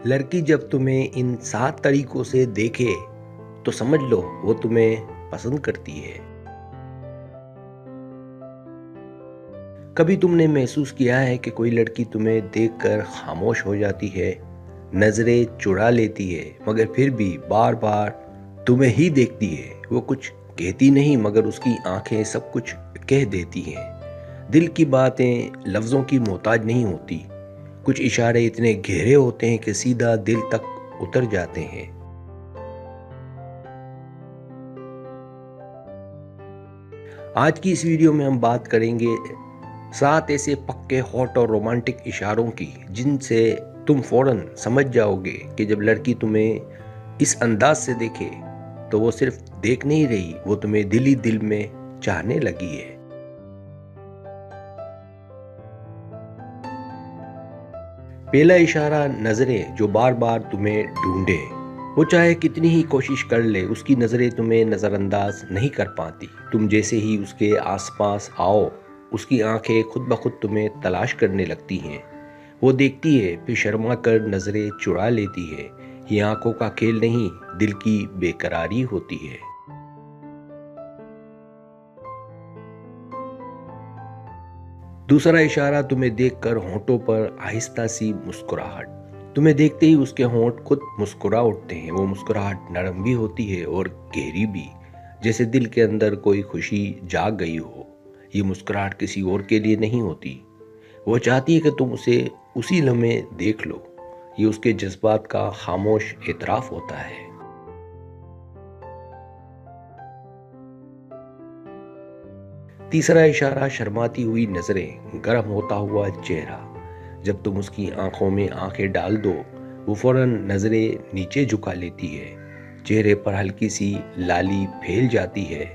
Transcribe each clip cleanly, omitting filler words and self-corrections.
लड़की जब तुम्हें इन 7 तरीकों से देखे तो समझ लो वो तुम्हें पसंद करती है। कभी तुमने महसूस किया है कि कोई लड़की तुम्हें देखकर खामोश हो जाती है, नजरें चुरा लेती है, मगर फिर भी बार बार तुम्हें ही देखती है। वो कुछ कहती नहीं मगर उसकी आंखें सब कुछ कह देती हैं। दिल की बातें लफ्ज़ों की मोहताज नहीं होती। कुछ इशारे इतने गहरे होते हैं कि सीधा दिल तक उतर जाते हैं। आज की इस वीडियो में हम बात करेंगे 7 ऐसे पक्के हॉट और रोमांटिक इशारों की जिनसे तुम फौरन समझ जाओगे कि जब लड़की तुम्हें इस अंदाज से देखे तो वो सिर्फ देख नहीं रही, वो तुम्हें दिल ही दिल में चाहने लगी है। पहला इशारा नजरें जो बार बार तुम्हें ढूंढे। वो चाहे कितनी ही कोशिश कर ले, उसकी नजरें तुम्हें नजरअंदाज नहीं कर पाती। तुम जैसे ही उसके आसपास आओ, उसकी आंखें खुद ब खुद तुम्हें तलाश करने लगती हैं। वो देखती है, फिर शर्मा कर नजरें चुरा लेती है। ये आंखों का खेल नहीं, दिल की बेकरारी होती है। दूसरा इशारा तुम्हें देखकर होंठों पर आहिस्ता सी मुस्कुराहट। तुम्हें देखते ही उसके होंठ खुद मुस्कुरा उठते हैं। वो मुस्कुराहट नरम भी होती है और गहरी भी, जैसे दिल के अंदर कोई खुशी जाग गई हो। ये मुस्कुराहट किसी और के लिए नहीं होती, वो चाहती है कि तुम उसे उसी लम्हे देख लो। ये उसके जज्बात का खामोश एतराफ होता है। तीसरा इशारा शर्माती हुई नजरें, गर्म होता हुआ चेहरा। जब तुम उसकी आंखों में आंखें डाल दो, वो फौरन नजरें नीचे झुका लेती है। चेहरे पर हल्की सी लाली फैल जाती है,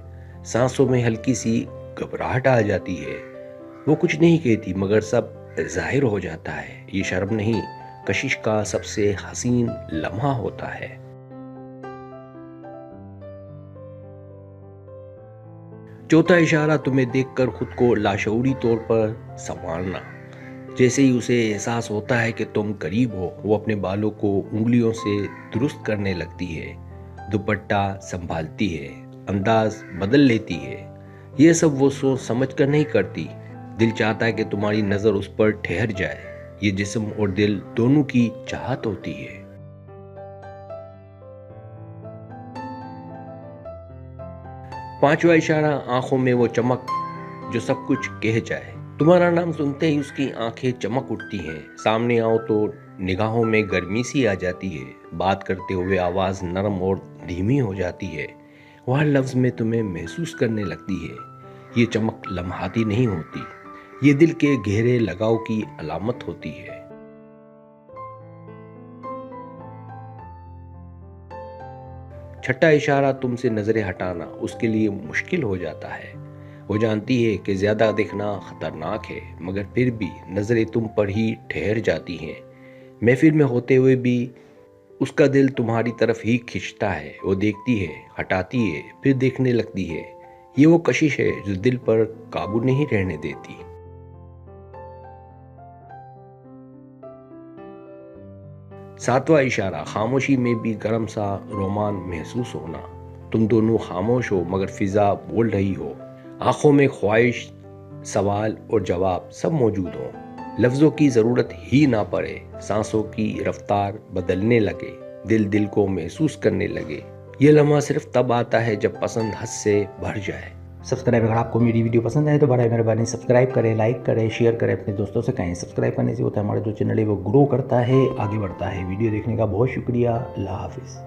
सांसों में हल्की सी घबराहट आ जाती है। वो कुछ नहीं कहती मगर सब जाहिर हो जाता है। ये शर्म नहीं, कशिश का सबसे हसीन लम्हा होता है। चौथा इशारा तुम्हें देखकर खुद को लाशऊरी तौर पर संभालना। जैसे ही उसे एहसास होता है कि तुम करीब हो, वो अपने बालों को उंगलियों से दुरुस्त करने लगती है, दुपट्टा संभालती है, अंदाज बदल लेती है। ये सब वो सोच समझ कर नहीं करती। दिल चाहता है कि तुम्हारी नज़र उस पर ठहर जाए। ये जिस्म और दिल दोनों की चाहत होती है। पांचवा इशारा आंखों में वो चमक जो सब कुछ कह जाए। तुम्हारा नाम सुनते ही उसकी आंखें चमक उठती हैं। सामने आओ तो निगाहों में गर्मी सी आ जाती है। बात करते हुए आवाज़ नरम और धीमी हो जाती है। वो हर लफ्ज़ में तुम्हें महसूस करने लगती है। ये चमक लम्हाती नहीं होती, ये दिल के गहरे लगाव की अलामत होती है। छठा इशारा तुमसे नजरें हटाना उसके लिए मुश्किल हो जाता है। वो जानती है कि ज्यादा देखना खतरनाक है, मगर फिर भी नजरें तुम पर ही ठहर जाती हैं। महफिल में होते हुए भी उसका दिल तुम्हारी तरफ ही खिंचता है। वो देखती है, हटाती है, फिर देखने लगती है। ये वो कशिश है जो दिल पर काबू नहीं रहने देती। सातवां इशारा खामोशी में भी गर्म सा रोमान महसूस होना। तुम दोनों खामोश हो मगर फिजा बोल रही हो। आंखों में ख्वाहिश, सवाल और जवाब सब मौजूद हो। लफ्ज़ों की ज़रूरत ही ना पड़े। सांसों की रफ्तार बदलने लगे, दिल दिल को महसूस करने लगे। ये लम्हा सिर्फ तब आता है जब पसंद हद से भर जाए। सब्सक्राइब, अगर आपको मेरी वीडियो पसंद आए तो बड़ा मेहरबानी सब्सक्राइब करें, लाइक करें, शेयर करें, अपने दोस्तों से कहें। सब्सक्राइब करने से होता है हमारा जो चैनल है वो ग्रो करता है, आगे बढ़ता है। वीडियो देखने का बहुत शुक्रिया। अल्लाह हाफिज़।